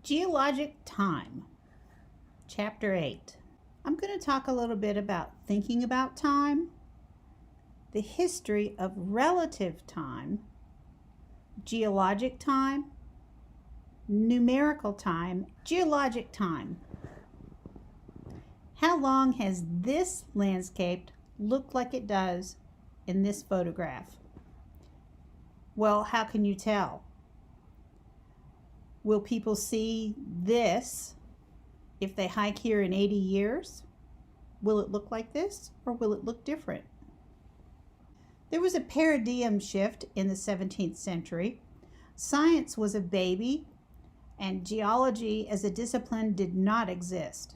Geologic time, Chapter 8. I'm going to talk a little bit about thinking about time, the history of relative time, geologic time, numerical time, geologic time. How long has this landscape looked like it does in this photograph? Well, how can you tell? Will people see this if they hike here in 80 years? Will it look like this or will it look different? There was a paradigm shift in the 17th century. Science was a baby and geology as a discipline did not exist.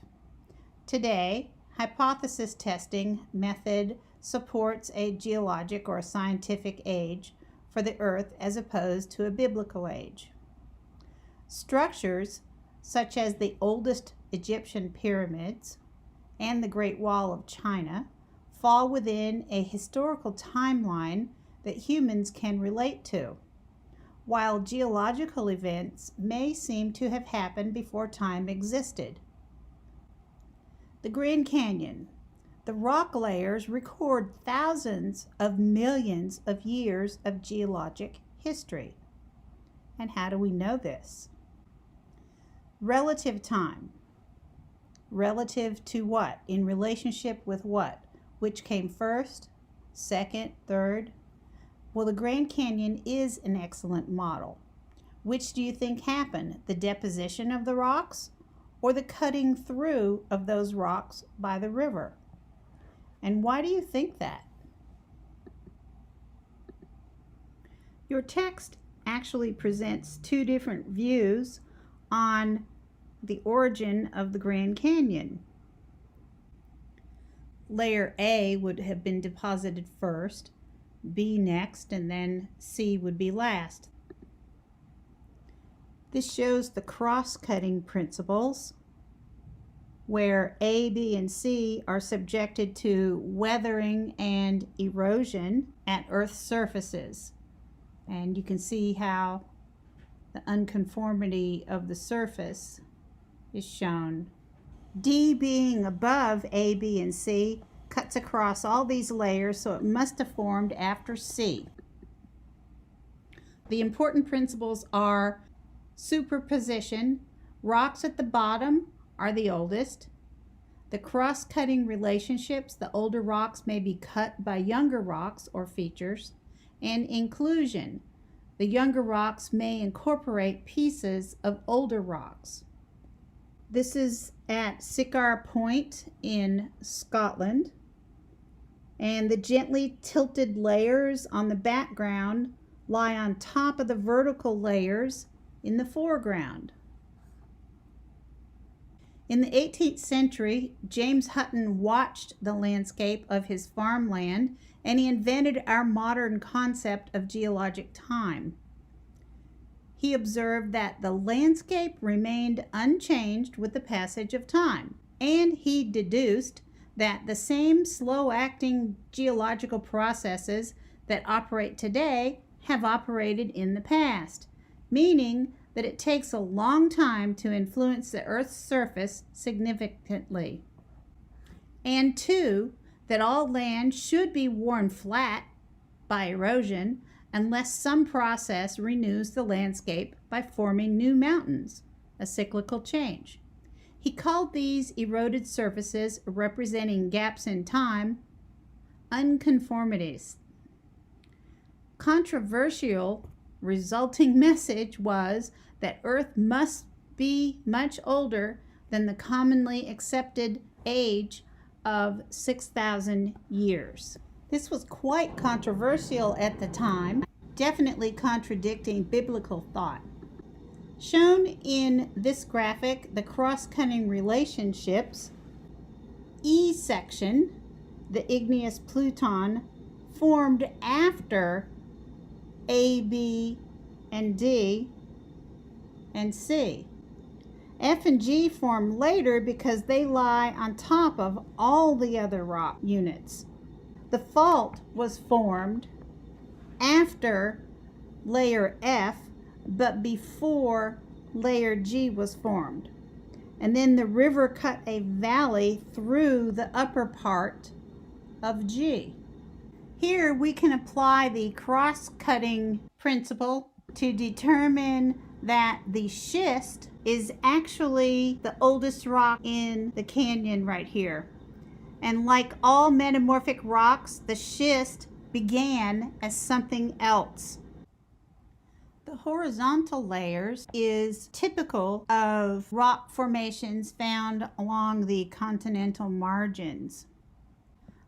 Today, hypothesis testing method supports a geologic or a scientific age for the earth as opposed to a biblical age. Structures such as the oldest Egyptian pyramids and the Great Wall of China fall within a historical timeline that humans can relate to, while geological events may seem to have happened before time existed. The Grand Canyon. The rock layers record thousands of millions of years of geologic history. And how do we know this? Relative time. Relative to what? In relationship with what? Which came first, second, third? Well, the Grand Canyon is an excellent model. Which do you think happened? The deposition of the rocks or the cutting through of those rocks by the river? And why do you think that? Your text actually presents two different views on the origin of the Grand Canyon. Layer A would have been deposited first, B next, and then C would be last. This shows the cross-cutting principles, where A, B, and C are subjected to weathering and erosion at Earth's surfaces. And you can see how the unconformity of the surface is shown. D being above A, B, and C cuts across all these layers, so it must have formed after C. The important principles are superposition. Rocks at the bottom are the oldest. The cross-cutting relationships, the older rocks may be cut by younger rocks or features. And inclusion. The younger rocks may incorporate pieces of older rocks. This is at Sychar Point in Scotland, and the gently tilted layers on the background lie on top of the vertical layers in the foreground. In the 18th century, James Hutton watched the landscape of his farmland and he invented our modern concept of geologic time. He observed that the landscape remained unchanged with the passage of time, and he deduced that the same slow-acting geological processes that operate today have operated in the past, meaning that it takes a long time to influence the Earth's surface significantly. And two, that all land should be worn flat by erosion unless some process renews the landscape by forming new mountains, a cyclical change. He called these eroded surfaces, representing gaps in time, unconformities. Controversial resulting message was that Earth must be much older than the commonly accepted age of 6,000 years. This was quite controversial at the time, definitely contradicting biblical thought. Shown in this graphic, the cross-cutting relationships, E section, the igneous pluton, formed after A, B, and D, and C. F and G formed later because they lie on top of all the other rock units. The fault was formed after layer F, but before layer G was formed. And then the river cut a valley through the upper part of G. Here we can apply the cross-cutting principle to determine that the schist is actually the oldest rock in the canyon right here. And like all metamorphic rocks, the schist began as something else. The horizontal layers is typical of rock formations found along the continental margins.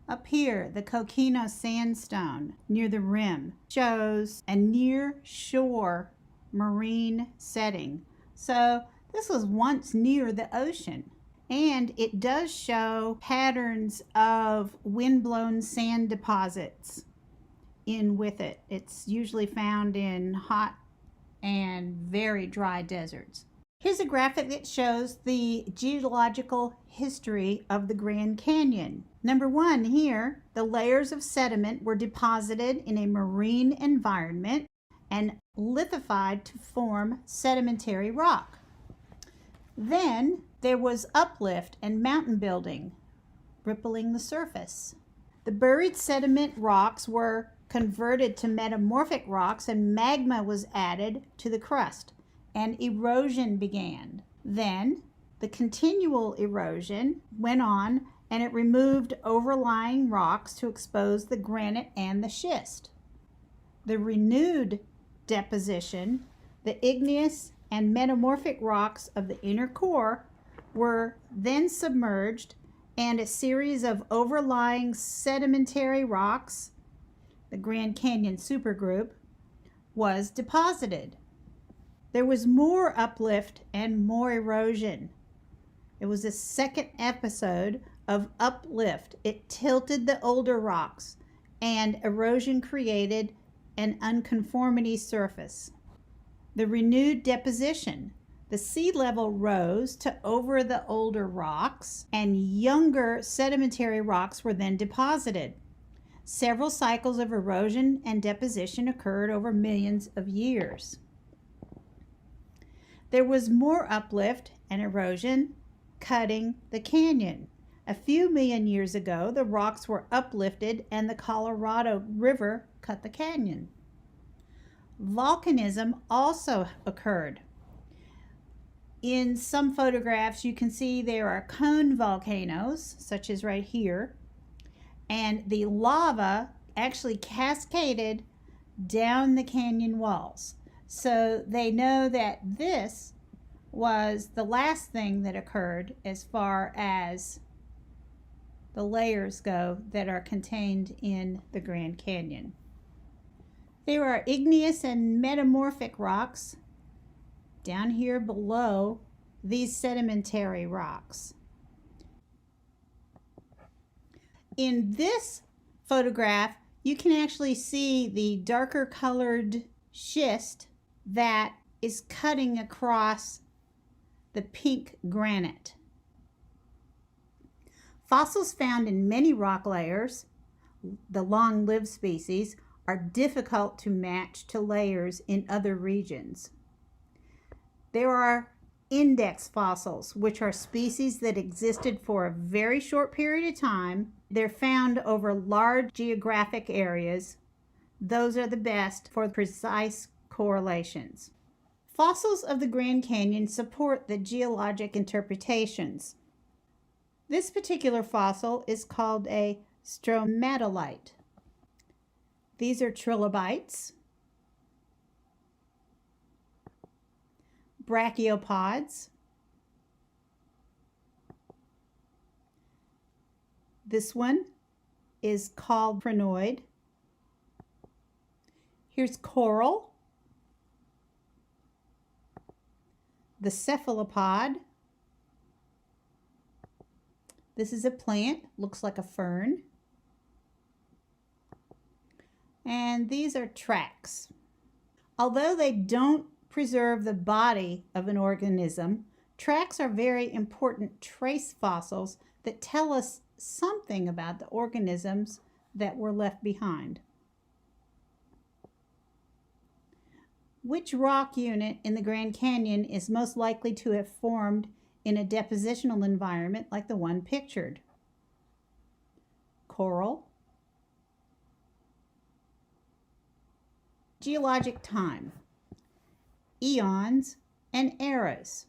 Up here, the Coquina sandstone near the rim shows a near shore marine setting. So this was once near the ocean. And it does show patterns of windblown sand deposits in with it. It's usually found in hot and very dry deserts. Here's a graphic that shows the geological history of the Grand Canyon. Number 1 here, the layers of sediment were deposited in a marine environment and lithified to form sedimentary rock. Then there was uplift and mountain building, rippling the surface. The buried sediment rocks were converted to metamorphic rocks, and magma was added to the crust, and erosion began. Then the continual erosion went on, and it removed overlying rocks to expose the granite and the schist. The renewed deposition, the igneous and metamorphic rocks of the inner core were then submerged, and a series of overlying sedimentary rocks, the Grand Canyon supergroup, was deposited. There was more uplift and more erosion. It was a second episode of uplift. It tilted the older rocks, and erosion created an unconformity surface. The renewed deposition. The sea level rose to over the older rocks, and younger sedimentary rocks were then deposited. Several cycles of erosion and deposition occurred over millions of years. There was more uplift and erosion cutting the canyon. A few million years ago, the rocks were uplifted and the Colorado River cut the canyon. Volcanism also occurred. In some photographs, you can see there are cone volcanoes, such as right here, and the lava actually cascaded down the canyon walls. So they know that this was the last thing that occurred as far as the layers go that are contained in the Grand Canyon. There are igneous and metamorphic rocks down here below these sedimentary rocks. In this photograph, you can actually see the darker colored schist that is cutting across the pink granite. Fossils found in many rock layers, the long-lived species, are difficult to match to layers in other regions. There are index fossils, which are species that existed for a very short period of time. They're found over large geographic areas. Those are the best for precise correlations. Fossils of the Grand Canyon support the geologic interpretations. This particular fossil is called a stromatolite. These are trilobites, brachiopods. This one is called crinoid. Here's coral, the cephalopod. This is a plant, looks like a fern. And these are tracks. Although they don't preserve the body of an organism, tracks are very important trace fossils that tell us something about the organisms that were left behind. Which rock unit in the Grand Canyon is most likely to have formed in a depositional environment like the one pictured? Coral. Geologic time. Eons and eras.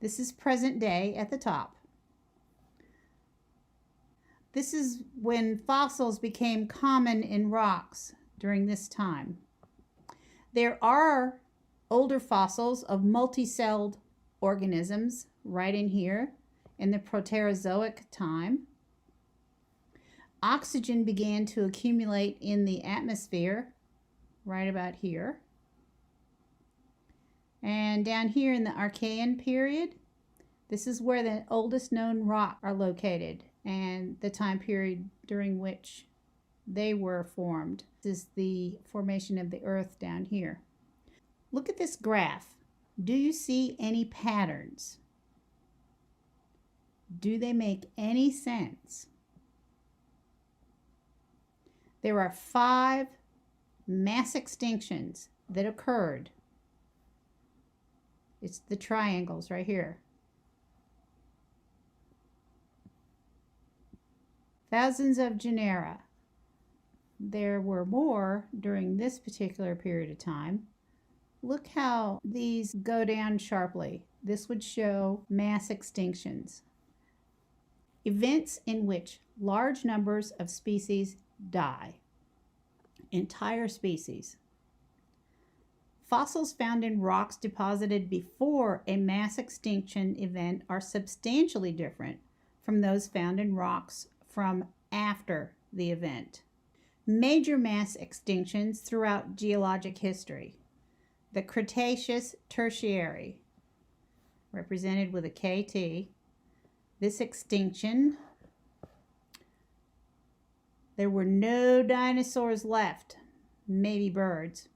This is present day at the top. This is when fossils became common in rocks during this time. There are older fossils of multicelled organisms right in here in the Proterozoic time. Oxygen began to accumulate in the atmosphere right about here. And down here in the Archean period, this is where the oldest known rocks are located and the time period during which they were formed. This is the formation of the Earth down here. Look at this graph. Do you see any patterns? Do they make any sense? There are 5 mass extinctions that occurred. It's the triangles right here. Thousands of genera. There were more during this particular period of time. Look how these go down sharply. This would show mass extinctions. Events in which large numbers of species die. Entire species. Fossils found in rocks deposited before a mass extinction event are substantially different from those found in rocks from after the event. Major mass extinctions throughout geologic history. The Cretaceous Tertiary, represented with a KT. This extinction, there were no dinosaurs left, maybe birds.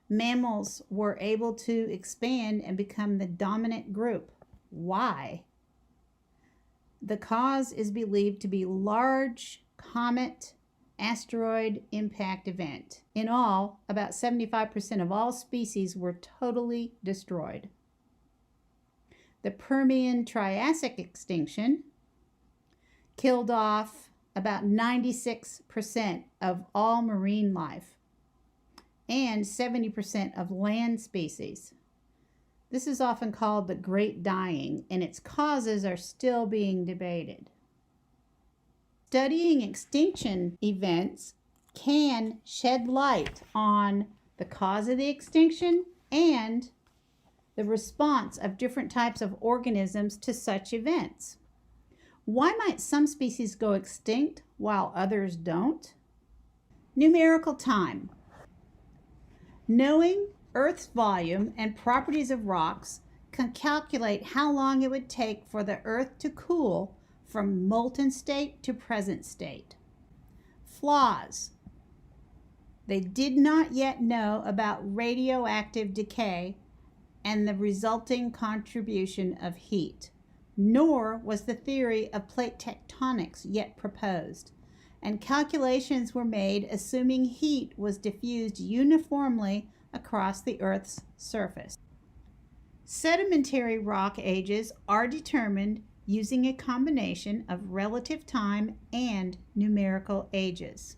Mammals were able to expand and become the dominant group. Why? The cause is believed to be large comet asteroid impact event. In all, about 75% of all species were totally destroyed. The Permian-Triassic extinction killed off about 96% of all marine life and 70% of land species. This is often called the Great Dying, and its causes are still being debated. Studying extinction events can shed light on the cause of the extinction and the response of different types of organisms to such events. Why might some species go extinct while others don't? Numerical time. Knowing Earth's volume and properties of rocks can calculate how long it would take for the Earth to cool from molten state to present state. Flaws. They did not yet know about radioactive decay and the resulting contribution of heat, nor was the theory of plate tectonics yet proposed, and calculations were made assuming heat was diffused uniformly across the Earth's surface. Sedimentary rock ages are determined using a combination of relative time and numerical ages.